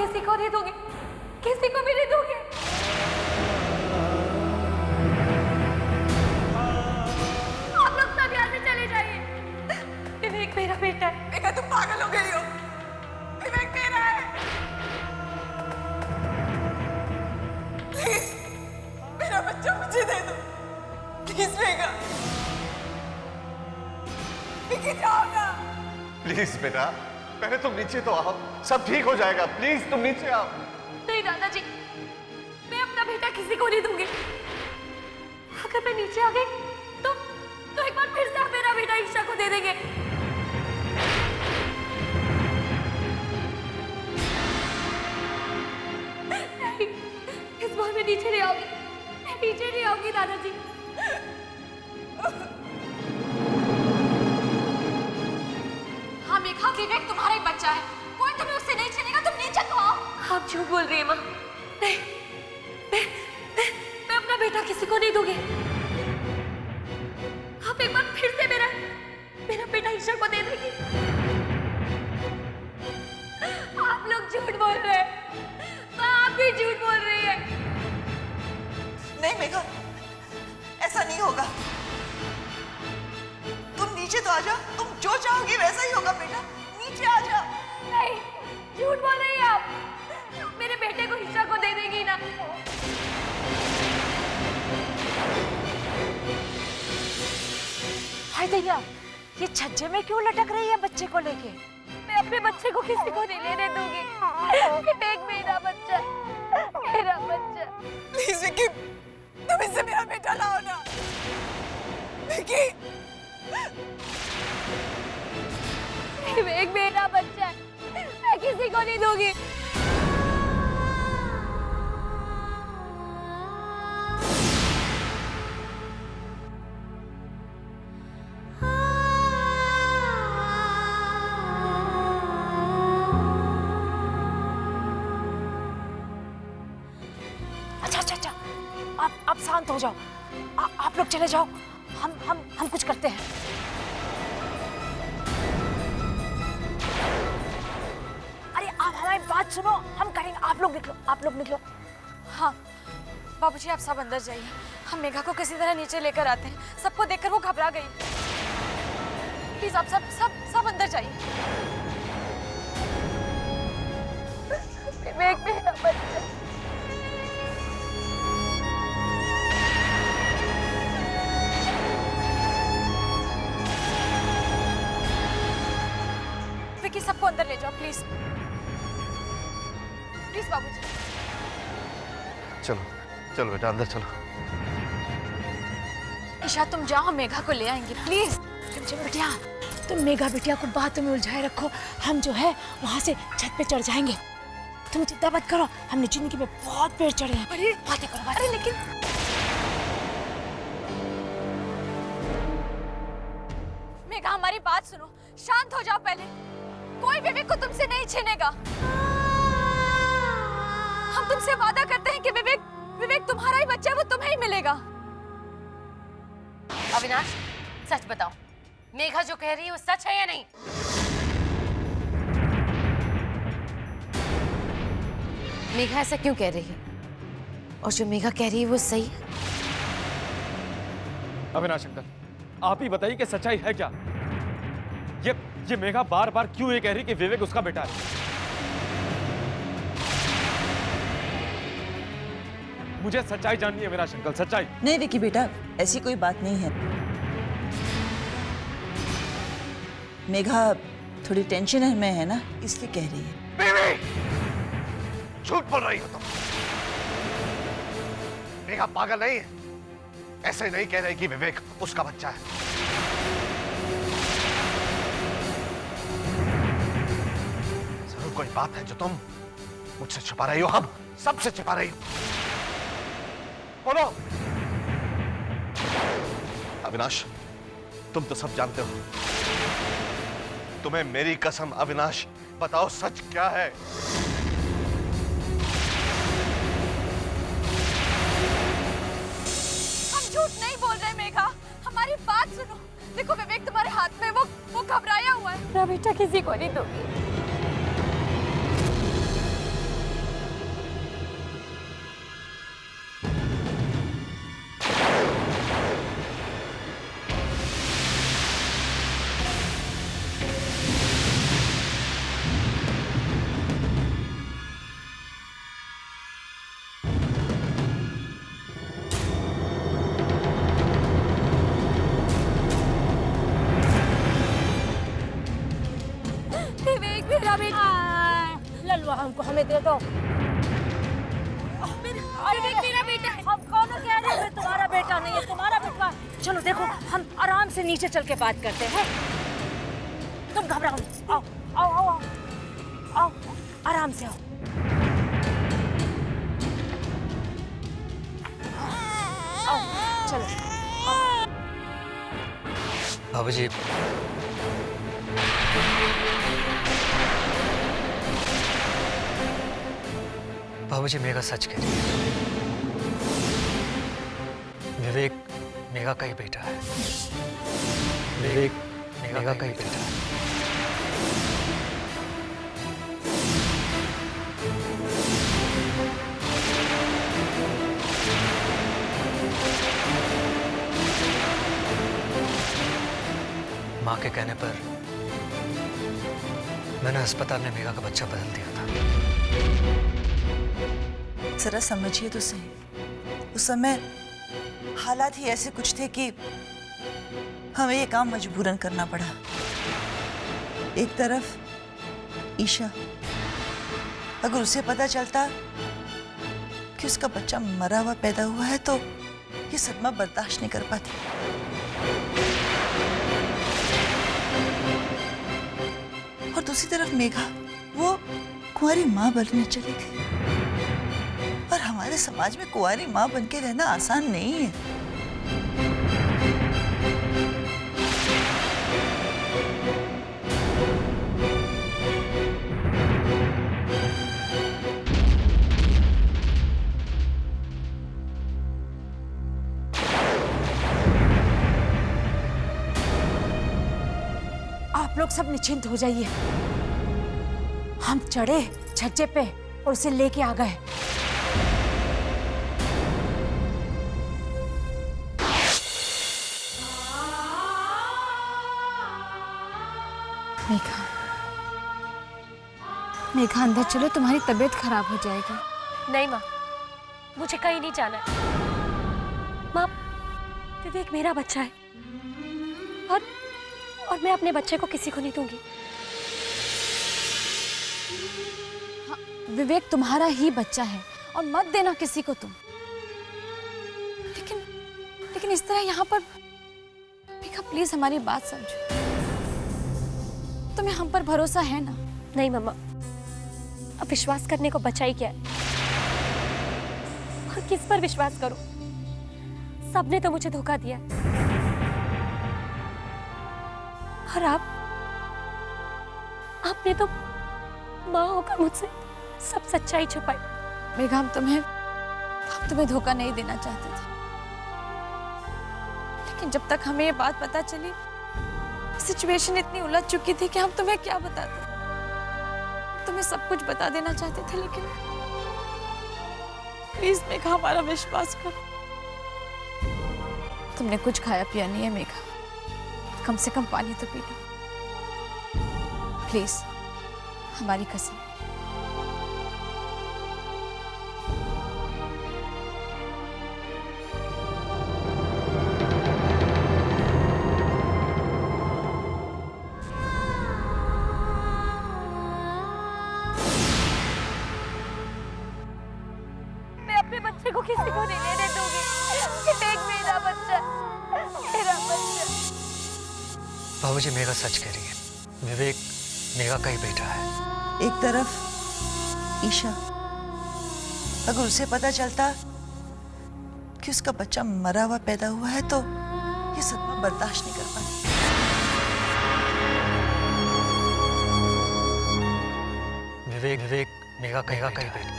किसी को नहीं दोगे, किसी को भी नहीं दोगे। आप लोग सब यहाँ से चले जाइए। विवेक मेरा बेटा है। मेघा तुम पागल हो गई हो। विवेक मेरा है। प्लीज मेरा बच्चा मुझे दे दो प्लीज। मेघा लेके जाओ ना। प्लीज बेटा, पहले तुम नीचे तो आओ, सब ठीक हो जाएगा। प्लीज तुम नीचे आओ। नहीं दादाजी, मैं अपना बेटा किसी को नहीं दूंगी। अगर मैं नीचे आ गई तो एक बार फिर से आप मेरा बेटा ईशा को दे देंगे। नहीं, इस बार मैं नीचे नहीं आऊंगी, मैं नीचे नहीं आऊंगी दादाजी। हाँ मेघा, विवेक तुम्हारा ही बच्चा है, कोई तुम्हें उससे नहीं छीनेगा। तुम नीचे तो आओ। आप झूठ बोल रही है माँ। नहीं, मैं अपना बेटा किसी को नहीं दूंगी। आप एक बार फिर से मेरा बेटा ईशा को दे देंगे। आप लोग झूठ बोल रहे हैं, आप भी झूठ बोल रही है। नहीं मेघा, ऐसा नहीं होगा। तुम नीचे तो आ जाओ, तुम जो चाहोगी वैसा ही होगा बेटा। नीचे आ जाओ। नहीं, झूठ बोल रही है आप। मेरे बेटे को ईशा को दे देंगी ना। हाय दैया, ये छज्जे में क्यों लटक रही है बच्चे को लेके? मैं अपने बच्चे को किसी को नहीं लेने दूंगी। विवेक मेरा बच्चा, मेरा बच्चा। प्लीज विकी, तुम इससे मेरा बेटा लाओ ना। विकी, विवेक मेरा बच्चा है, मैं किसी को नहीं दूंगी। अच्छा, आप शांत हो जाओ। आप लोग चले जाओ, हम कुछ करते हैं। अरे आप हमारी बात सुनो, हम करेंगे। आप लोग निकलो। हाँ बाबूजी, आप सब अंदर जाइए। हम मेघा को किसी तरह नीचे लेकर आते हैं। सबको देखकर वो घबरा गई। प्लीज आप सब अंदर जाइए। विवेक मेरा बच्चा। विकी, सबको अंदर ले जाओ प्लीज। प्लीज बाबूजी। चलो बेटा, अंदर चलो। ईशा तुम जाओ, हम मेघा को ले आएंगे प्लीज। बिटिया, तुम मेघा बिटिया को बातों में उलझाए रखो। हम जो है वहां से छत पे चढ़ जाएंगे। तुम चिंता मत करो, हमने जिंदगी में बहुत पेड़ चढ़े हैं। अरे बातें करो। अरे लेकिन मेघा, हमारी बात सुनो, शांत हो जाओ पहले। कोई विवेक को तुमसे नहीं छीनेगा। हम तुमसे वादा करते हैं कि विवेक तुम्हारा ही बच्चा है, वो तुम्हें ही मिलेगा। अविनाश, सच बताओ, मेघा जो कह रही है वो सच है या नहीं? मेघा ऐसा क्यों कह रही है? और जो मेघा कह रही है वो सही है? अविनाश अंकल, आप ही बताइए कि सच्चाई है क्या? ये मेघा बार बार क्यों ये कह रही कि विवेक उसका बेटा है? मुझे सच्चाई जाननी है अविनाश अंकल, सच्चाई। नहीं विकी बेटा, ऐसी कोई बात नहीं है। मेघा थोड़ी टेंशन में है ना, इसलिए कह रही है। बेबी, झूठ बोल रही हो तुम। मेघा पागल नहीं है, ऐसे नहीं कह रही कि विवेक उसका बच्चा है। जरूर कोई बात है जो तुम मुझसे छुपा रही हो, हम सबसे छुपा रही हो। बोलो। अविनाश, तुम तो सब जानते हो। तुम्हें मेरी कसम अविनाश, बताओ सच क्या है? हम झूठ नहीं बोल रहे मेघा, हमारी बात सुनो। देखो विवेक तुम्हारे हाथ में, वो घबराया हुआ है। मेरा बेटा किसी को नहीं दूंगी। मेरा बेटा ललुआ हमको हमें दे दो। मेरा बेटा है। हम कौन कह रहे हैं तुम्हारा बेटा नहीं है, तुम्हारा बेटा। चलो देखो हम आराम से नीचे चल के बात करते हैं। तुम घबराओ नहीं, आओ आओ आओ आओ आओ आराम से आओ। आओ चलो। बाबूजी, बाबूजी मेघा सच कह रही है। विवेक मेघा का ही बेटा है। विवेक मेघा का ही बेटा है। माँ के कहने पर मैंने अस्पताल में मेघा का बच्चा बदल दिया था। जरा समझिए तो सही, उस समय हालात ही ऐसे कुछ थे कि हमें ये काम मजबूरन करना पड़ा। एक तरफ ईशा, अगर उसे पता चलता कि उसका बच्चा मरा हुआ पैदा हुआ है तो ये सदमा बर्दाश्त नहीं कर पाती। और दूसरी तरफ मेघा, वो कुंवारी माँ बनने चली गई। और हमारे समाज में कुंवारी माँ बन के रहना आसान नहीं है। आप लोग सब निश्चिंत हो जाइए। हम चढ़े छज्जे पे और उसे लेके आ गए। मेघा, मेघा अंदर चलो, तुम्हारी तबीयत खराब हो जाएगी। नहीं माँ, मुझे कहीं नहीं जाना है। माँ, विवेक मेरा बच्चा है और मैं अपने बच्चे को किसी को नहीं दूंगी। हाँ, विवेक तुम्हारा ही बच्चा है और मत देना किसी को तुम। लेकिन इस तरह यहाँ पर मेघा, प्लीज हमारी बात समझो। तुम्हें हम पर भरोसा है ना? नहीं मम्मा, अब विश्वास करने को बचा ही क्या है? और किस पर विश्वास करूं? सबने तो मुझे धोखा दिया। और आपने तो माँ होकर मुझसे सब सच्चाई छुपाई। मेघा, हम तुम्हें धोखा नहीं देना चाहते थे, लेकिन जब तक हमें ये बात पता चली, सिचुएशन इतनी उलझ चुकी थी कि हम तुम्हें क्या बताते। तुम्हें सब कुछ बता देना चाहते थे, लेकिन प्लीज मेघा, हमारा विश्वास करो। तुमने कुछ खाया पिया नहीं है मेघा, कम से कम पानी तो पी लो प्लीज, हमारी कसम। मैं अपने बच्चे को किसी को नहीं लेने दूंगी। विवेक मेरा बच्चा, मेरा बच्चा। बाबूजी मेघा सच कह रही है। विवेक मेघा का ही बेटा है। एक तरफ ईशा, अगर उसे पता चलता कि उसका बच्चा मरा हुआ पैदा हुआ है तो ये सदमा बर्दाश्त नहीं कर पाती। विवेक मेघा का ही बेटा।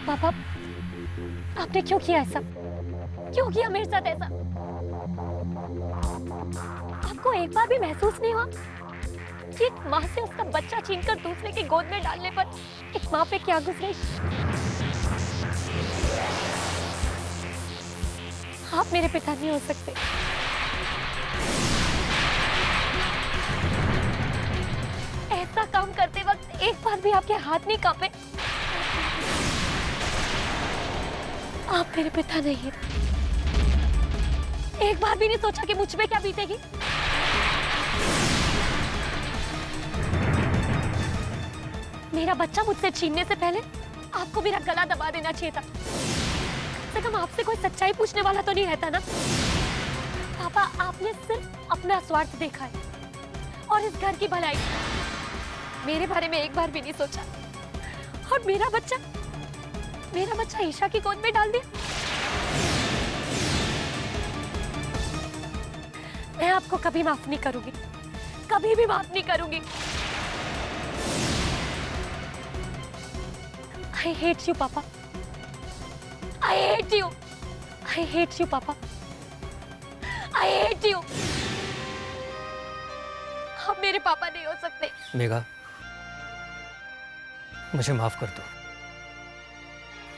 पापा, आपने क्यों किया ऐसा? क्यों किया मेरे साथ ऐसा? आपको एक बार भी महसूस नहीं हुआ कि एक माँ से उसका बच्चा छीनकर दूसरे की गोद में डालने पर एक माँ पे क्या गुजरे? आप मेरे पिता नहीं हो सकते। भी आपके हाथ नहीं कांपे? आप मेरे पिता नहीं हैं। एक बार भी नहीं सोचा कि मुझ पे क्या बीतेगी? मेरा बच्चा मुझसे छीनने से पहले आपको मेरा गला दबा देना चाहिए था। कम से कम आपसे कोई सच्चाई पूछने वाला तो नहीं रहता ना? पापा, आपने सिर्फ अपना स्वार्थ देखा है और इस घर की भलाई। मेरे बारे में एक बार भी नहीं सोचा। और मेरा बच्चा ईशा की गोद में डाल दिया। मैं आपको कभी माफ नहीं करूंगी, कभी भी माफ नहीं करूंगी। I hate you, पापा। I hate you. I hate you, पापा। I hate you. आप मेरे पापा नहीं हो सकते। मेघा, मुझे माफ कर दो।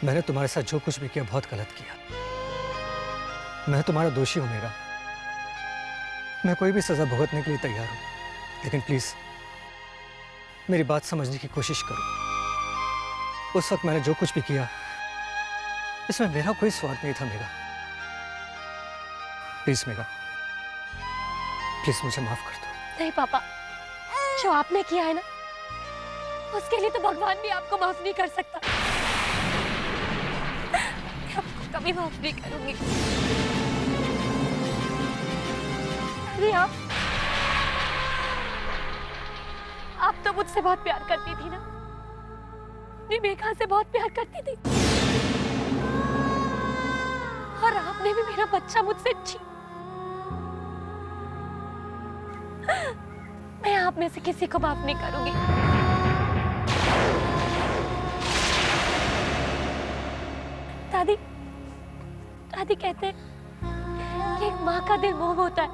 मैंने तुम्हारे साथ जो कुछ भी किया बहुत गलत किया। मैं तुम्हारा दोषी हूं मेघा। मैं कोई भी सजा भुगतने के लिए तैयार हूं, लेकिन प्लीज मेरी बात समझने की कोशिश करो। उस वक्त मैंने जो कुछ भी किया इसमें मेरा कोई स्वार्थ नहीं था मेघा। प्लीज मेघा, प्लीज मुझे माफ कर दो। नहीं पापा, जो आपने किया है ना, उसके लिए तो भगवान भी आपको माफ नहीं कर सकता। मैं आपको कभी माफ नहीं करूंगी। अरे आप तो मुझसे बहुत प्यार करती थी ना? मैं मेघा से बहुत प्यार करती थी, और आपने भी मेरा बच्चा मुझसे छीन। मैं आप में से किसी को माफ नहीं करूंगी। दादी कहते हैं कि एक माँ का दिल मोम होता है।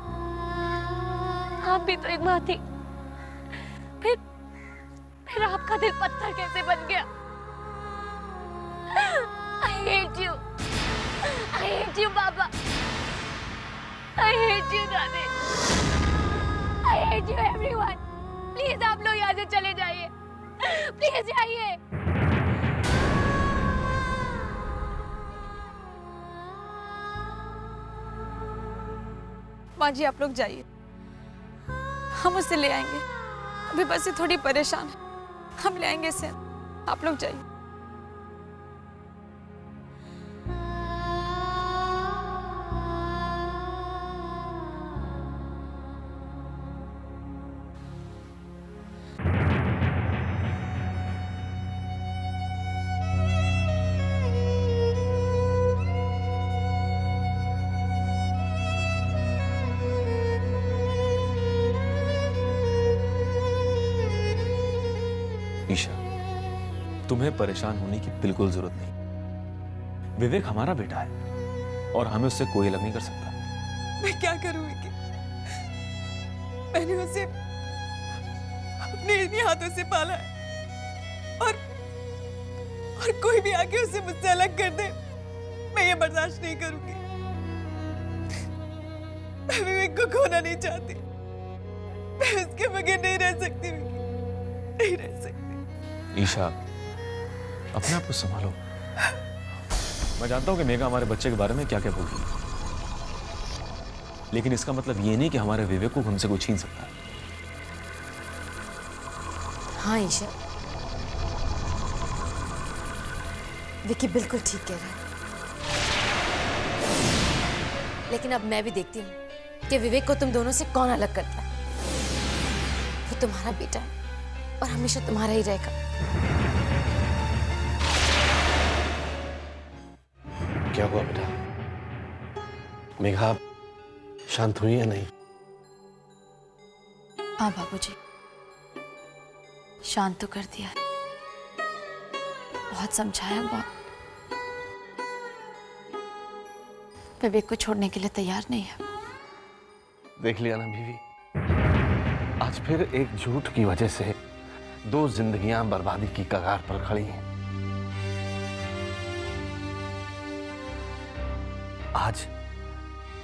आप भी तो एक माँ थी। फिर आपका दिल पत्थर कैसे बन गया? I hate you. I hate you, पापा। I hate you, दादी। I hate you, everyone. Please आप लोग यहाँ से चले जाइए। प्लीज जाइए। माँ जी, आप लोग जाइए, हम उसे ले आएंगे। अभी बस ये थोड़ी परेशान है, हम ले आएंगे इसे। आप लोग जाइए। ईशा, तुम्हें परेशान होने की बिल्कुल जरूरत नहीं। विवेक हमारा बेटा है और हमें उससे कोई अलग नहीं कर सकता। मैं क्या करूं विकी? मैंने उसे अपने इन्हीं हाथों से पाला है, और कोई भी आके उसे मुझसे अलग कर दे, मैं ये बर्दाश्त नहीं करूंगी। मैं विवेक को खोना नहीं चाहती। मैं उसके बगैर नहीं रह सकती विकी, नहीं रह सकती। ईशा, अपने आप को संभालो। मैं जानता हूं कि मेघा हमारे बच्चे के बारे में क्या क्या बोल रही है, लेकिन इसका मतलब ये नहीं कि हमारे विवेक को हमसे कोई छीन सकता है। हाँ ईशा, विकी बिल्कुल ठीक कह रहा है। लेकिन अब मैं भी देखती हूँ कि विवेक को तुम दोनों से कौन अलग करता है। वो तुम्हारा बेटा है और हमेशा तुम्हारा ही रहेगा। क्या हुआ बेटा? मेघा शांत हुई या नहीं? हाँ बाबूजी, शांत तो कर दिया है, बहुत समझाया, बहुत। विवेक को छोड़ने के लिए तैयार नहीं है। देख लिया ना बीवी, आज फिर एक झूठ की वजह से 2 जिंदगियां बर्बादी की कगार पर खड़ी हैं। आज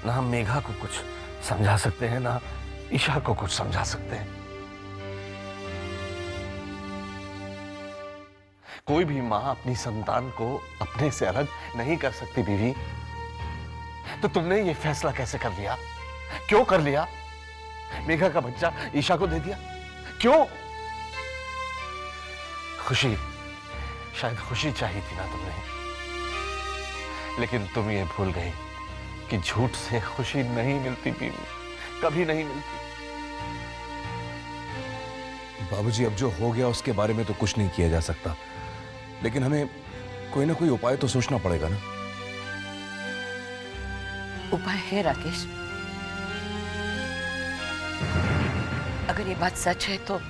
ना हम मेघा को कुछ समझा सकते हैं, ना ईशा को कुछ समझा सकते हैं। कोई भी मां अपनी संतान को अपने से अलग नहीं कर सकती बीवी। तो तुमने ये फैसला कैसे कर लिया? क्यों कर लिया? मेघा का बच्चा ईशा को दे दिया, क्यों? खुशी, शायद खुशी चाहिए थी ना तुमने, लेकिन तुम ये भूल गई कि झूठ से खुशी नहीं मिलती बीवी, कभी नहीं मिलती। बाबूजी, अब जो हो गया उसके बारे में तो कुछ नहीं किया जा सकता, लेकिन हमें कोई ना कोई उपाय तो सोचना पड़ेगा ना। उपाय है राकेश। अगर ये बात सच है तो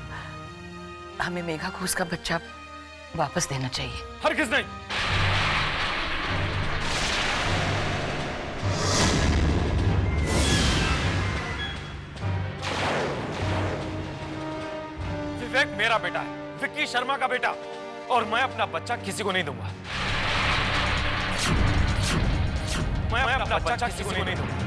हमें मेघा को उसका बच्चा वापस देना चाहिए। हरगिज़ नहीं। विवेक मेरा बेटा है, विक्की शर्मा का बेटा, और मैं अपना बच्चा किसी को नहीं दूंगा। मैं अपना बच्चा किसी को नहीं दूंगा।